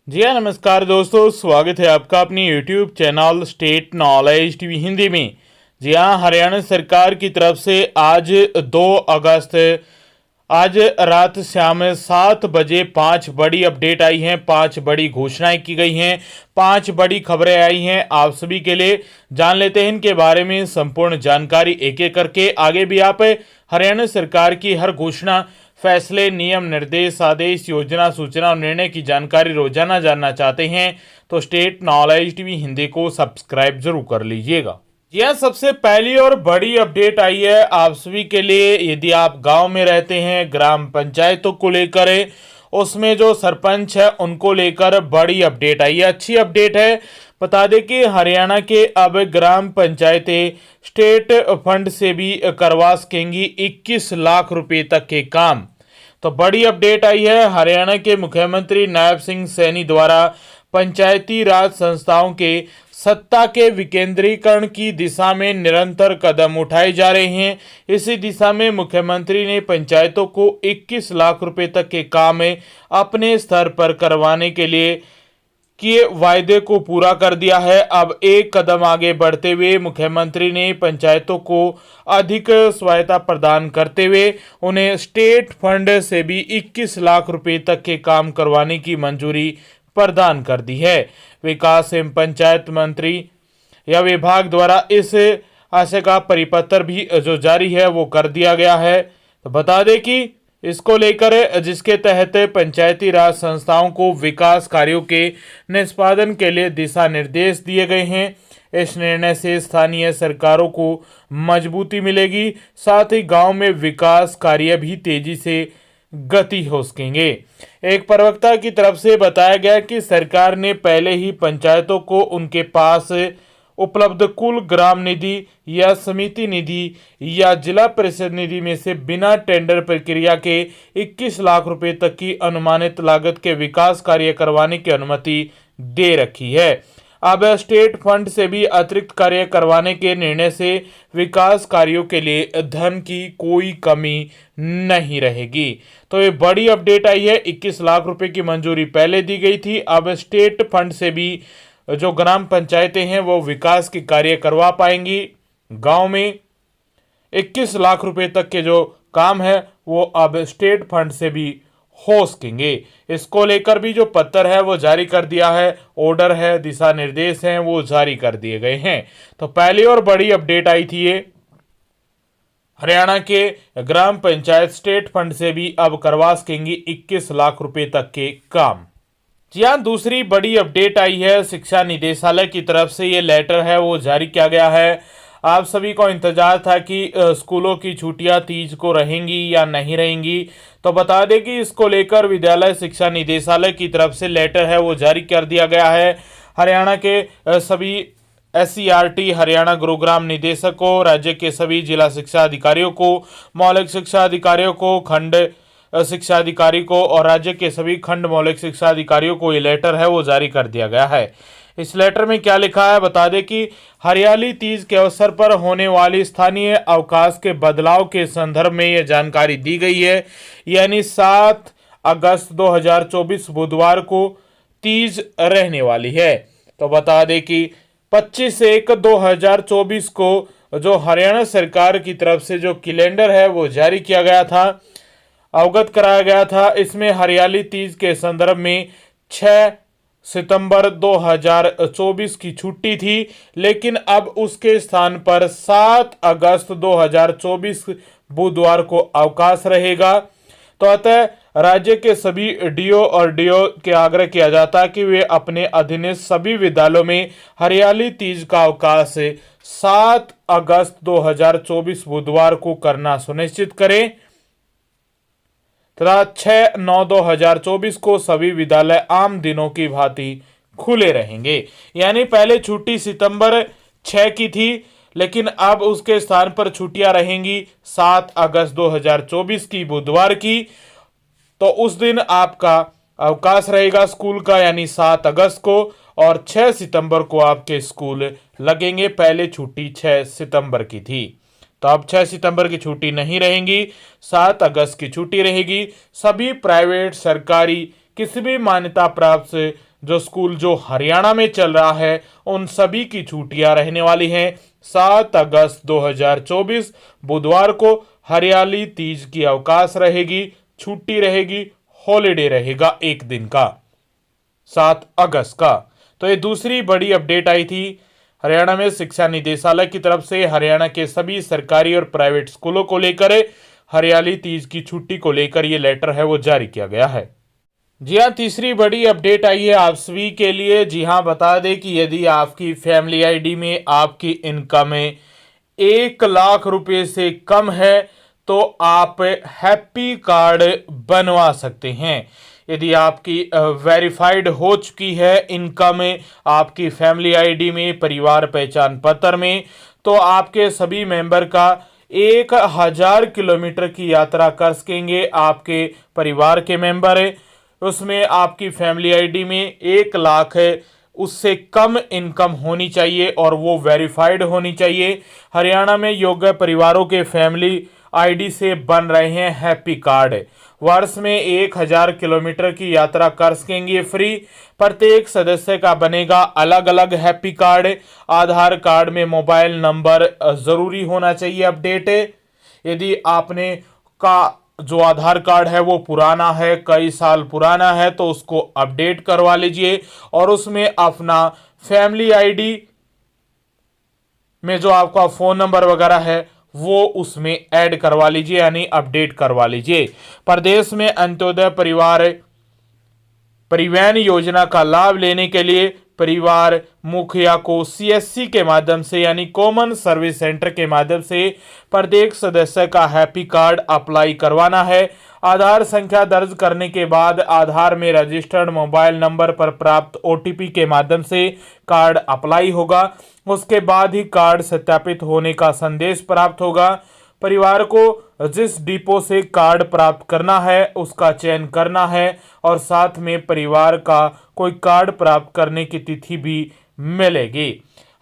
जी हाँ, नमस्कार दोस्तों। स्वागत है आपका अपनी YouTube channel state knowledge TV Hindi में। जी हाँ, हरियाणा सरकार की तरफ से आज 2 अगस्त आज रात शाम 7 बजे 5 बड़ी अपडेट आई हैं, 5 बड़ी घोषणाएं की गई हैं, 5 बड़ी खबरें आई हैं आप सभी के लिए। जान लेते हैं इनके बारे में संपूर्ण जानकारी एक एक करके। आगे भी आप हरियाणा सरकार की हर घोषणा, फैसले, नियम, निर्देश, आदेश, योजना, सूचना और निर्णय की जानकारी रोजाना जानना चाहते हैं तो स्टेट नॉलेज टीवी हिंदी को सब्सक्राइब जरूर कर लीजिएगा। यह सबसे पहली और बड़ी अपडेट आई है आप सभी के लिए। यदि आप गांव में रहते हैं, ग्राम पंचायतों को लेकर है, उसमें जो सरपंच है उनको लेकर बड़ी अपडेट आई है, अच्छी अपडेट है। बता दें कि हरियाणा के अब ग्राम पंचायतें स्टेट फंड से भी करवा सकेंगी 21 लाख रुपए तक के काम। तो बड़ी अपडेट आई है। हरियाणा के मुख्यमंत्री नायब सिंह सैनी द्वारा पंचायती राज संस्थाओं के सत्ता के विकेंद्रीकरण की दिशा में निरंतर कदम उठाए जा रहे हैं। इसी दिशा में मुख्यमंत्री ने पंचायतों को 21 लाख रुपए तक के काम अपने स्तर पर करवाने के लिए किए वायदे को पूरा कर दिया है। अब एक कदम आगे बढ़ते हुए मुख्यमंत्री ने पंचायतों को अधिक स्वायत्ता प्रदान करते हुए उन्हें स्टेट फंड से भी 21 लाख रुपए तक के काम करवाने की मंजूरी प्रदान कर दी है। विकास एवं पंचायत मंत्री या विभाग द्वारा इस आशय का परिपत्र भी जो जारी है वो कर दिया गया है। तो बता दें कि इसको लेकर जिसके तहत पंचायती राज संस्थाओं को विकास कार्यों के निष्पादन के लिए दिशा निर्देश दिए गए हैं। इस निर्णय से स्थानीय सरकारों को मजबूती मिलेगी, साथ ही गांव में विकास कार्य भी तेजी से गति हो सकेंगे। एक प्रवक्ता की तरफ से बताया गया कि सरकार ने पहले ही पंचायतों को उनके पास उपलब्ध कुल ग्राम निधि या समिति निधि या जिला परिषद निधि में से बिना टेंडर प्रक्रिया के 21 लाख रुपए तक की अनुमानित लागत के विकास कार्य करवाने की अनुमति दे रखी है। अब स्टेट फंड से भी अतिरिक्त कार्य करवाने के निर्णय से विकास कार्यों के लिए धन की कोई कमी नहीं रहेगी। तो ये बड़ी अपडेट आई है। 21 लाख रुपए की मंजूरी पहले दी गई थी, अब स्टेट फंड से भी जो ग्राम पंचायतें हैं वो विकास के कार्य करवा पाएंगी। गांव में 21 लाख रुपए तक के जो काम है वो अब स्टेट फंड से भी हो सकेंगे। इसको लेकर भी जो पत्र है वो जारी कर दिया है, ऑर्डर है, दिशा निर्देश हैं वो जारी कर दिए गए हैं। तो पहली और बड़ी अपडेट आई थी ये। हरियाणा के ग्राम पंचायत स्टेट फंड से भी अब करवा सकेंगी 21 लाख रुपए तक के काम। जी हाँ, दूसरी बड़ी अपडेट आई है। शिक्षा निदेशालय की तरफ से ये लेटर है वो जारी किया गया है। आप सभी को इंतजार था कि स्कूलों की छुट्टियां तीज को रहेंगी या नहीं रहेंगी। तो बता दें कि इसको लेकर विद्यालय शिक्षा निदेशालय की तरफ से लेटर है वो जारी कर दिया गया है। हरियाणा के सभी SCRT हरियाणा गुरुग्राम निदेशकों, राज्य के सभी जिला शिक्षा अधिकारियों को, मौलिक शिक्षा अधिकारियों को, खंड शिक्षा अधिकारी को और राज्य के सभी खंड मौलिक शिक्षा अधिकारियों को ये लेटर है वो जारी कर दिया गया है। इस लेटर में क्या लिखा है बता दें कि हरियाली तीज के अवसर पर होने वाली स्थानीय अवकाश के बदलाव के संदर्भ में यह जानकारी दी गई है। यानी 7 अगस्त 2024 बुधवार को तीज रहने वाली है। तो बता दें कि 25/1/2024 को जो हरियाणा सरकार की तरफ से जो कैलेंडर है वो जारी किया गया था, अवगत कराया गया था। इसमें हरियाली तीज के संदर्भ में 6 सितंबर 2024 की छुट्टी थी, लेकिन अब उसके स्थान पर 7 अगस्त 2024 बुधवार को अवकाश रहेगा। तो अतः राज्य के सभी डीओ और डीओ के आग्रह किया जाता है कि वे अपने अधीनस्थ सभी विद्यालयों में हरियाली तीज का अवकाश 7 अगस्त 2024 बुधवार को करना सुनिश्चित करें तथा 6/9/2024 को सभी विद्यालय आम दिनों की भांति खुले रहेंगे। यानी पहले छुट्टी सितंबर 6 की थी, लेकिन अब उसके स्थान पर छुट्टियां रहेंगी 7 अगस्त 2024 की बुधवार की। तो उस दिन आपका अवकाश रहेगा स्कूल का, यानी 7 अगस्त को, और 6 सितंबर को आपके स्कूल लगेंगे। पहले छुट्टी 6 सितंबर की थी, तो अब 6 सितंबर की छुट्टी नहीं रहेंगी, 7 अगस्त की छुट्टी रहेगी। सभी प्राइवेट, सरकारी, किसी भी मान्यता प्राप्त जो स्कूल जो हरियाणा में चल रहा है उन सभी की छुट्टियां रहने वाली हैं। 7 अगस्त 2024 बुधवार को हरियाली तीज की अवकाश रहेगी, छुट्टी रहेगी, हॉलीडे रहेगा एक दिन का 7 अगस्त का। तो ये दूसरी बड़ी अपडेट आई थी हरियाणा में शिक्षा निदेशालय की तरफ से हरियाणा के सभी सरकारी और प्राइवेट स्कूलों को लेकर हरियाली तीज की छुट्टी को लेकर ये लेटर है वो जारी किया गया है। जी हाँ, तीसरी बड़ी अपडेट आई है आप सभी के लिए। जी हाँ, बता दें कि यदि आपकी फैमिली आईडी में आपकी इनकम 1 लाख रुपए से कम है तो आप हैप्पी कार्ड बनवा सकते हैं। यदि आपकी वेरीफाइड हो चुकी है इनकम आपकी फैमिली आईडी में, परिवार पहचान पत्र में, तो आपके सभी मेंबर का 1000 किलोमीटर की यात्रा कर सकेंगे। आपके परिवार के मेंबर है उसमें आपकी फैमिली आईडी में 1 लाख उससे कम इनकम होनी चाहिए और वो वेरीफाइड होनी चाहिए। हरियाणा में योग्य परिवारों के फैमिली आईडी से बन रहे हैं हैप्पी कार्ड। वर्ष में 1000 किलोमीटर की यात्रा कर सकेंगे फ्री। प्रत्येक सदस्य का बनेगा अलग अलग हैप्पी कार्ड। आधार कार्ड में मोबाइल नंबर जरूरी होना चाहिए अपडेट। यदि आपने का जो आधार कार्ड है वो पुराना है, कई साल पुराना है, तो उसको अपडेट करवा लीजिए और उसमें अपना फैमिली आईडी में जो आपका फोन नंबर वगैरह है वो उसमें ऐड करवा लीजिए, यानी अपडेट करवा लीजिए। प्रदेश में अंत्योदय परिवहन योजना का लाभ लेने के लिए परिवार मुखिया को सीएससी के माध्यम से यानी कॉमन सर्विस सेंटर के माध्यम से प्रत्येक सदस्य का हैप्पी कार्ड अप्लाई करवाना है। आधार संख्या दर्ज करने के बाद आधार में रजिस्टर्ड मोबाइल नंबर पर प्राप्त ओटीपी के माध्यम से कार्ड अप्लाई होगा। उसके बाद ही कार्ड सत्यापित होने का संदेश प्राप्त होगा। परिवार को जिस डिपो से कार्ड प्राप्त करना है उसका चयन करना है और साथ में परिवार का कोई कार्ड प्राप्त करने की तिथि भी मिलेगी।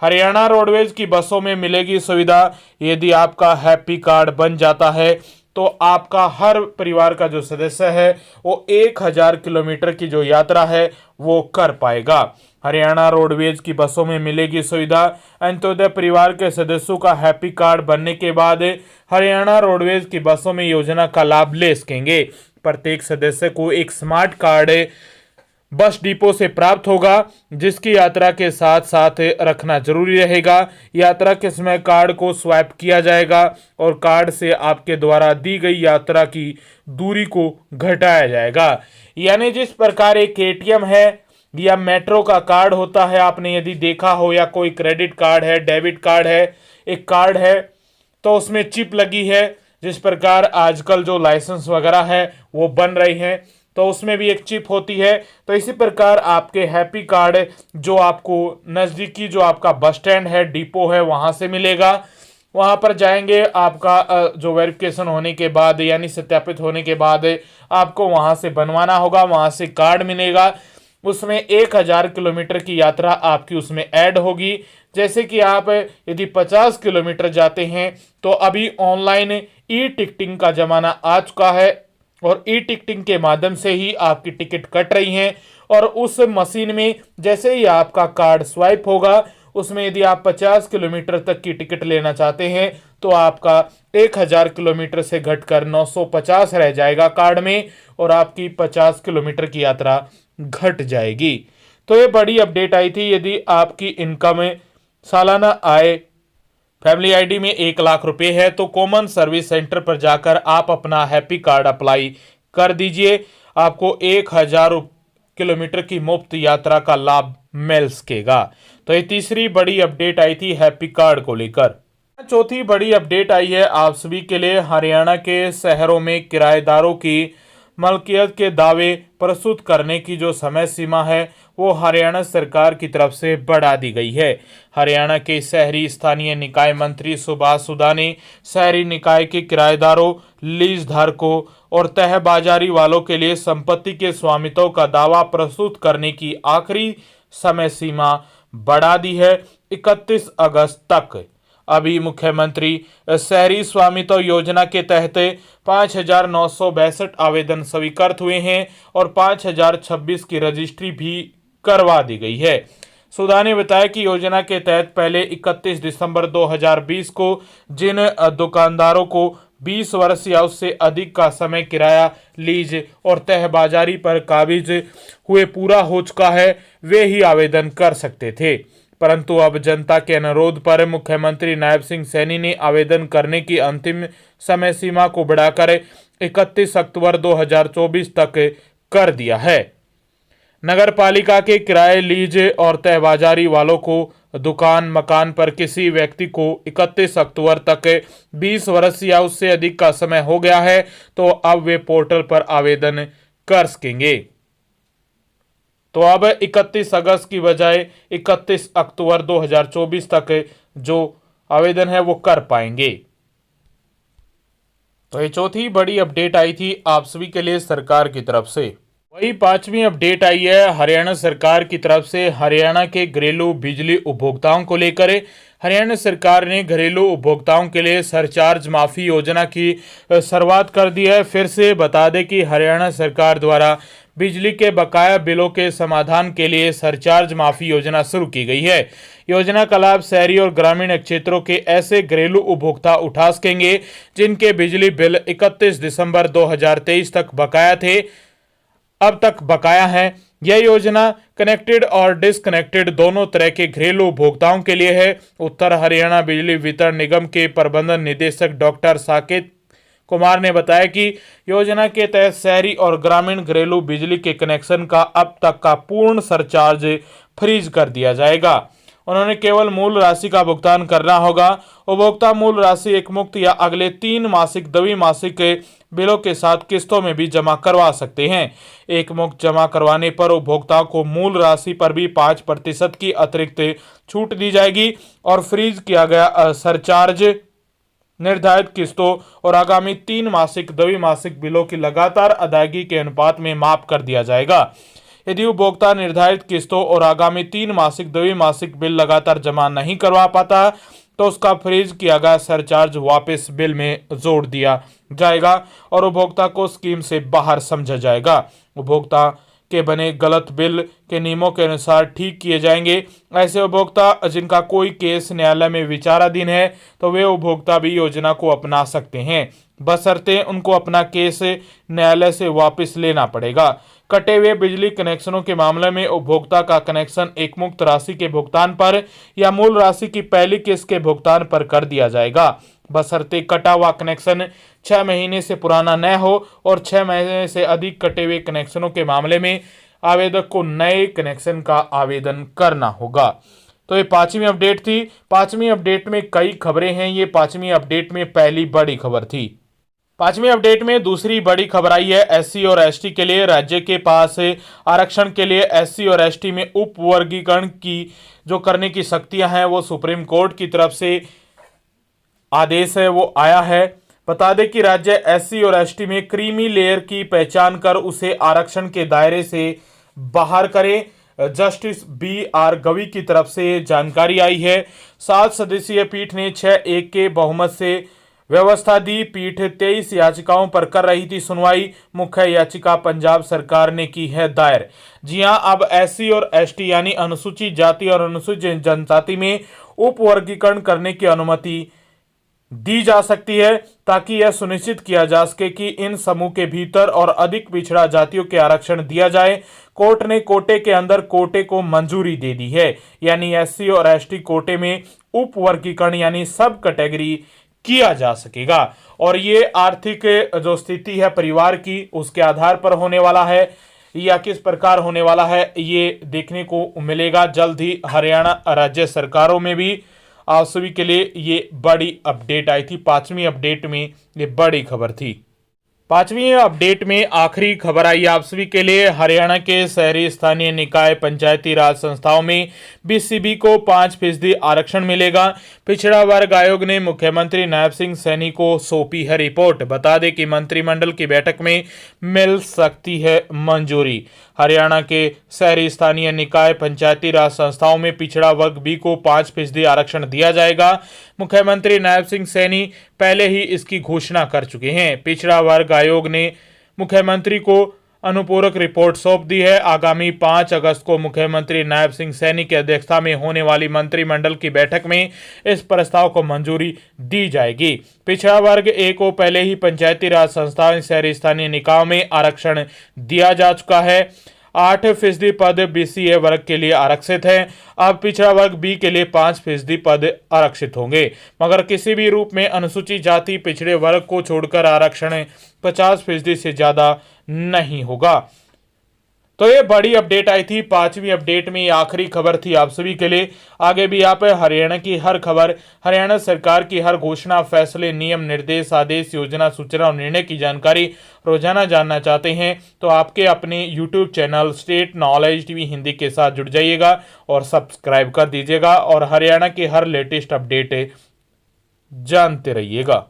हरियाणा रोडवेज की बसों में मिलेगी सुविधा। यदि आपका हैप्पी कार्ड बन जाता है तो आपका हर परिवार का जो सदस्य है वो 1000 किलोमीटर की जो यात्रा है वो कर पाएगा। हरियाणा रोडवेज की बसों में मिलेगी सुविधा। अंत्योदय परिवार के सदस्यों का हैप्पी कार्ड बनने के बाद हरियाणा रोडवेज की बसों में योजना का लाभ ले सकेंगे। प्रत्येक सदस्य को एक स्मार्ट कार्ड बस डिपो से प्राप्त होगा जिसकी यात्रा के साथ साथ रखना जरूरी रहेगा। यात्रा के समय कार्ड को स्वाइप किया जाएगा और कार्ड से आपके द्वारा दी गई यात्रा की दूरी को घटाया जाएगा। यानी जिस प्रकार एक एटीएम है या मेट्रो का कार्ड होता है, आपने यदि देखा हो, या कोई क्रेडिट कार्ड है, डेबिट कार्ड है, एक कार्ड है तो उसमें चिप लगी है। जिस प्रकार आजकल जो लाइसेंस वगैरह है वो बन रही हैं तो उसमें भी एक चिप होती है। तो इसी प्रकार आपके हैप्पी कार्ड जो आपको नज़दीकी जो आपका बस स्टैंड है, डिपो है, वहाँ से मिलेगा। वहाँ पर जाएंगे, आपका जो वेरिफिकेशन होने के बाद यानी सत्यापित होने के बाद आपको वहाँ से बनवाना होगा, वहाँ से कार्ड मिलेगा। उसमें 1000 किलोमीटर की यात्रा आपकी उसमें ऐड होगी। जैसे कि आप यदि 50 किलोमीटर जाते हैं तो अभी ऑनलाइन ई टिकटिंग का ज़माना आ चुका है और ई टिकटिंग के माध्यम से ही आपकी टिकट कट रही हैं और उस मशीन में जैसे ही आपका कार्ड स्वाइप होगा उसमें यदि आप 50 किलोमीटर तक की टिकट लेना चाहते हैं तो आपका 1000 किलोमीटर से घटकर 950 रह जाएगा कार्ड में और आपकी 50 किलोमीटर की यात्रा घट जाएगी। तो ये बड़ी अपडेट आई थी। यदि आपकी इनकम सालाना आय फैमिली आईडी में 1 लाख रुपए है तो कॉमन सर्विस सेंटर पर जाकर आप अपना हैप्पी कार्ड अप्लाई कर दीजिए। आपको 1000 किलोमीटर की मुफ्त यात्रा का लाभ मिल सकेगा। तो ये तीसरी बड़ी अपडेट आई थी हैप्पी कार्ड को लेकर। चौथी बड़ी अपडेट आई है आप सभी के लिए। हरियाणा के शहरों में किराएदारों की मलकियत के दावे प्रस्तुत करने की जो समय सीमा है वो हरियाणा सरकार की तरफ से बढ़ा दी गई है। हरियाणा के शहरी स्थानीय निकाय मंत्री सुभाष सुधा ने शहरी निकाय के किराएदारों, लीज धारकों और तह बाजारी वालों के लिए संपत्ति के स्वामित्व का दावा प्रस्तुत करने की आखिरी समय सीमा बढ़ा दी है 31 अगस्त तक। अभी मुख्यमंत्री शहरी स्वामित्व योजना के तहत 5962 आवेदन स्वीकृत हुए हैं और 5026 की रजिस्ट्री भी करवा दी गई है। सुधा ने बताया कि योजना के तहत पहले 31 दिसंबर 2020 को जिन दुकानदारों को 20 वर्ष या उससे अधिक का समय किराया, लीज और तहबाजारी पर काबिज हुए पूरा हो चुका है, वे ही आवेदन कर सकते थे। परंतु अब जनता के अनुरोध पर मुख्यमंत्री नायब सिंह सैनी ने आवेदन करने की अंतिम समय सीमा को बढ़ाकर 31 अक्टूबर 2024 तक कर दिया है। नगर पालिका के किराए, लीज और तहबाजारी वालों को दुकान मकान पर किसी व्यक्ति को 31 अक्टूबर तक 20 वर्ष या उससे अधिक का समय हो गया है तो अब वे पोर्टल पर आवेदन कर सकेंगे। तो अब 31 अगस्त की बजाय 31 अक्टूबर 2024 तक जो आवेदन है वो कर पाएंगे। तो ये चौथी बड़ी अपडेट आई थी आप सभी के लिए सरकार की तरफ से। वही पांचवी अपडेट आई है हरियाणा सरकार की तरफ से हरियाणा के घरेलू बिजली उपभोक्ताओं को लेकर। हरियाणा सरकार ने घरेलू उपभोक्ताओं के लिए सरचार्ज माफी योजना की शुरुआत कर दी है। फिर से बता दें कि हरियाणा सरकार द्वारा बिजली के बकाया बिलों के समाधान के लिए सरचार्ज माफी योजना शुरू की गई है। योजना का लाभ शहरी और ग्रामीण क्षेत्रों के ऐसे घरेलू उपभोक्ता उठा सकेंगे जिनके बिजली बिल 31 दिसंबर 2023 तक बकाया थे, अब तक बकाया है। यह योजना कनेक्टेड और डिसकनेक्टेड दोनों तरह के घरेलू उपभोक्ताओं के लिए है। उत्तर हरियाणा बिजली वितरण निगम के प्रबंधन निदेशक डॉक्टर साकेत कुमार ने बताया कि योजना के तहत शहरी और ग्रामीण घरेलू बिजली के कनेक्शन का अब तक का पूर्ण सरचार्ज फ्रीज कर दिया जाएगा। उन्होंने केवल मूल राशि का भुगतान करना होगा। उपभोक्ता मूल राशि एक मुक्त या अगले 3 मासिक द्विमासिक बिलों के साथ किस्तों में भी जमा करवा सकते हैं। एक मुक्त जमा करवाने पर उपभोक्ता को मूल राशि पर भी 5% की अतिरिक्त छूट दी जाएगी और फ्रीज किया गया सरचार्ज निर्धारित किस्तों और आगामी 3 मासिक द्विमासिक बिलों की लगातार अदायगी के अनुपात में माफ कर दिया जाएगा। यदि उपभोक्ता निर्धारित किस्तों और आगामी 3 मासिक द्विमासिक बिल लगातार जमा नहीं करवा पाता तो उसका फ्रीज किया गया सरचार्ज वापस बिल में जोड़ दिया जाएगा और उपभोक्ता को स्कीम से बाहर समझा जाएगा। उपभोक्ता के बने गलत बिल के नियमों के अनुसार ठीक किए जाएंगे। ऐसे उपभोक्ता जिनका कोई केस न्यायालय में विचाराधीन है तो वे उपभोक्ता भी योजना को अपना सकते हैं, बशर्ते उनको अपना केस न्यायालय से वापस लेना पड़ेगा। कटे हुए बिजली कनेक्शनों के मामले में उपभोक्ता का कनेक्शन एक मुक्त राशि के भुगतान पर या मूल राशि की पहली किस्त के भुगतान पर कर दिया जाएगा, बशर्ते कटा हुआ कनेक्शन 6 महीने से पुराना न हो और 6 महीने से अधिक कटे हुए कनेक्शनों के मामले में आवेदक को नए कनेक्शन का आवेदन करना होगा। तो ये पांचवी अपडेट थी। पांचवी अपडेट में कई खबरें हैं, ये पांचवी अपडेट में पहली बड़ी खबर थी। पांचवी अपडेट में दूसरी बड़ी खबर आई है एससी और एसटी के लिए राज्य के पास आरक्षण के लिए एससी और एसटी में उप वर्गीकरण की जो करने की शक्तियां हैं वो सुप्रीम कोर्ट की तरफ से आदेश है वो आया है। बता दें कि राज्य एससी और एसटी में क्रीमी लेयर की पहचान कर उसे आरक्षण के दायरे से बाहर करे। Justice B R. गवी की तरफ से जानकारी आई है। 7 सदस्यीय पीठ ने 6-1 के बहुमत से व्यवस्था दी। पीठ 23 याचिकाओं पर कर रही थी सुनवाई। मुख्य याचिका पंजाब सरकार ने की है दायर। जी हां, अब एससी और एसटी यानी अनुसूचित जाति और अनुसूचित जनजाति में उप वर्गीकरण करने की अनुमति दी जा सकती है ताकि यह सुनिश्चित किया जा सके कि इन समूह के भीतर और अधिक पिछड़ा जातियों के आरक्षण दिया जाए। कोर्ट ने कोटे के अंदर कोटे को मंजूरी दे दी है, यानी एससी और एसटी कोटे में उप वर्गीकरण यानी सब कैटेगरी किया जा सकेगा और ये आर्थिक जो स्थिति है परिवार की उसके आधार पर होने वाला है या किस प्रकार होने वाला है ये देखने को मिलेगा जल्द ही हरियाणा राज्य सरकारों में भी। आप सभी के लिए ये बड़ी अपडेट आई थी। पांचवी अपडेट में ये बड़ी खबर थी। पांचवी अपडेट में आखिरी खबर आई आप सभी के लिए। हरियाणा के शहरी स्थानीय निकाय पंचायती राज संस्थाओं में बीसीबी को 5% आरक्षण मिलेगा। पिछड़ा वर्ग आयोग ने मुख्यमंत्री नायब सिंह सैनी को सौंपी है रिपोर्ट। बता दें कि मंत्रिमंडल की बैठक में मिल सकती है मंजूरी। हरियाणा के शहरी स्थानीय निकाय पंचायती राज संस्थाओं में पिछड़ा वर्ग बी को 5% आरक्षण दिया जाएगा। मुख्यमंत्री नायब सिंह सैनी पहले ही इसकी घोषणा कर चुके हैं। पिछड़ा वर्ग आयोग ने मुख्यमंत्री को अनुपूरक रिपोर्ट सौंप दी है। आगामी 5 अगस्त को मुख्यमंत्री नायब सिंह सैनी की अध्यक्षता में होने वाली मंत्रिमंडल की बैठक में इस प्रस्ताव को मंजूरी दी जाएगी। पिछड़ा वर्ग ए को पहले ही पंचायती राज संस्थाएं, शहरी स्थानीय निकायों में आरक्षण दिया जा चुका है। 8% पद BCA वर्ग के लिए आरक्षित हैं। अब पिछड़ा वर्ग बी के लिए 5% पद आरक्षित होंगे, मगर किसी भी रूप में अनुसूचित जाति पिछड़े वर्ग को छोड़कर आरक्षण 50% से ज्यादा नहीं होगा। तो ये बड़ी अपडेट आई थी। 5वीं अपडेट में ये आखिरी खबर थी आप सभी के लिए। आगे भी आप हरियाणा की हर खबर, हरियाणा सरकार की हर घोषणा, फैसले, नियम, निर्देश, आदेश, योजना, सूचना और निर्णय की जानकारी रोजाना जानना चाहते हैं तो आपके अपने YouTube channel state knowledge TV Hindi के साथ जुड़ जाइएगा और सब्सक्राइब कर दीजिएगा और हरियाणा की हर लेटेस्ट अपडेट जानते रहिएगा।